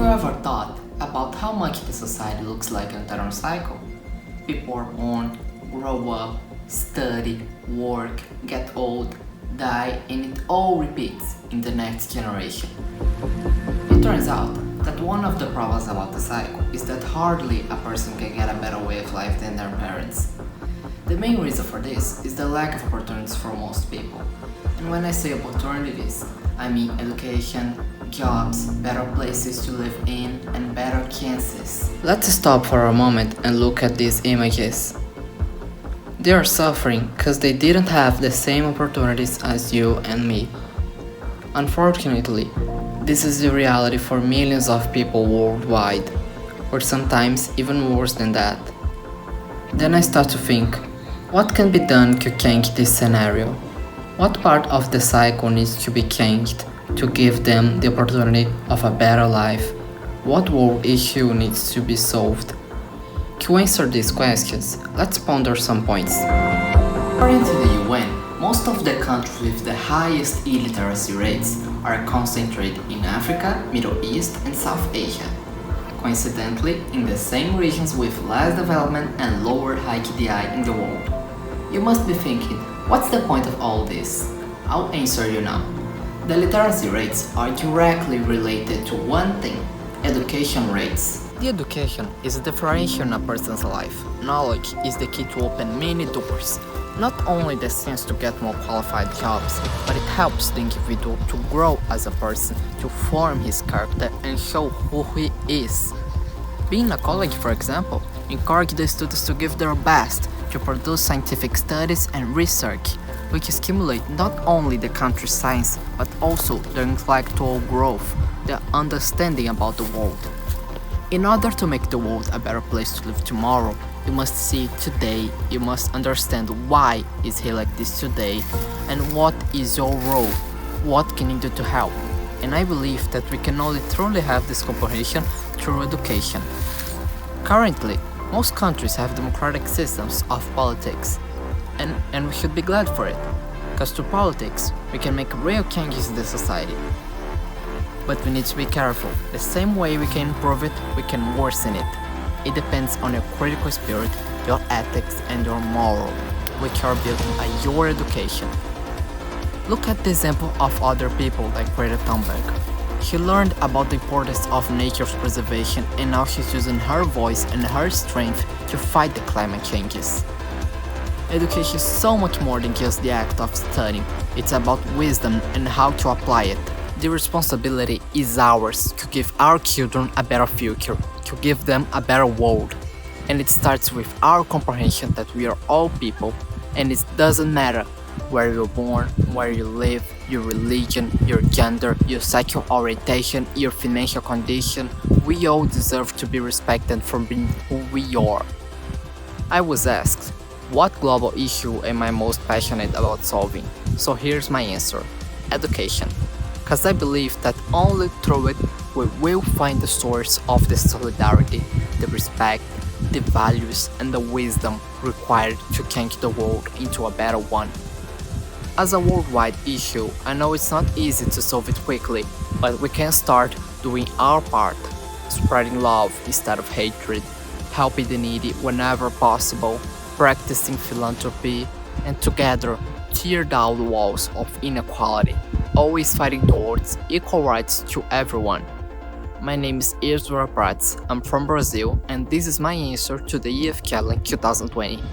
ever thought about how much the society looks like an eternal cycle? People are born, grow up, study, work, get old, die, and it all repeats in the next generation. It turns out that one of the problems about the cycle is that hardly a person can get a better way of life than their parents. The main reason for this is the lack of opportunities for most people. And when I say opportunities, I mean education, jobs, better places to live in, and better chances. Let's stop for a moment and look at these images. They are suffering because they didn't have the same opportunities as you and me. Unfortunately, this is the reality for millions of people worldwide, or sometimes even worse than that. Then I start to think, what can be done to change this scenario? What part of the cycle needs to be changed to give them the opportunity of a better life? What world issue needs to be solved? To answer these questions, let's ponder some points. According to the UN, most of the countries with the highest illiteracy rates are concentrated in Africa, Middle East, and South Asia. Coincidentally, in the same regions with less development and lower HDI in the world. You must be thinking, what's the point of all this? I'll answer you now. The literacy rates are directly related to one thing: education rates. The education is the differential in a person's life. Knowledge is the key to open many doors. Not only the sense to get more qualified jobs, but it helps the individual to grow as a person, to form his character and show who he is. Being a college, for example, encourages the students to give their best to produce scientific studies and research, which stimulate not only the country's science, but also their intellectual growth, their understanding about the world. In order to make the world a better place to live tomorrow, you must see it today, you must understand why is he like this today, and what is your role, what can you do to help. And I believe that we can only truly have this comprehension through education. Currently, most countries have democratic systems of politics, and we should be glad for it, because through politics, we can make real changes in the society. But we need to be careful. The same way we can improve it, we can worsen it. It depends on your critical spirit, your ethics, and your moral, which are built by your education. Look at the example of other people like Greta Thunberg. She learned about the importance of nature's preservation, and now she's using her voice and her strength to fight the climate changes. Education is so much more than just the act of studying. It's about wisdom and how to apply it. The responsibility is ours to give our children a better future, to give them a better world. And it starts with our comprehension that we are all people, and it doesn't matter where you're born, where you live, your religion, your gender, your sexual orientation, your financial condition. We all deserve to be respected for being who we are. I was asked, what global issue am I most passionate about solving? So here's my answer: education. Because I believe that only through it we will find the source of the solidarity, the respect, the values, and the wisdom required to change the world into a better one. As a worldwide issue, I know it's not easy to solve it quickly, but we can start doing our part, spreading love instead of hatred, helping the needy whenever possible, practicing philanthropy, and together tear down the walls of inequality, always fighting towards equal rights to everyone. My name is Prates, I'm from Brazil, and this is my answer to the EF Challenge 2020.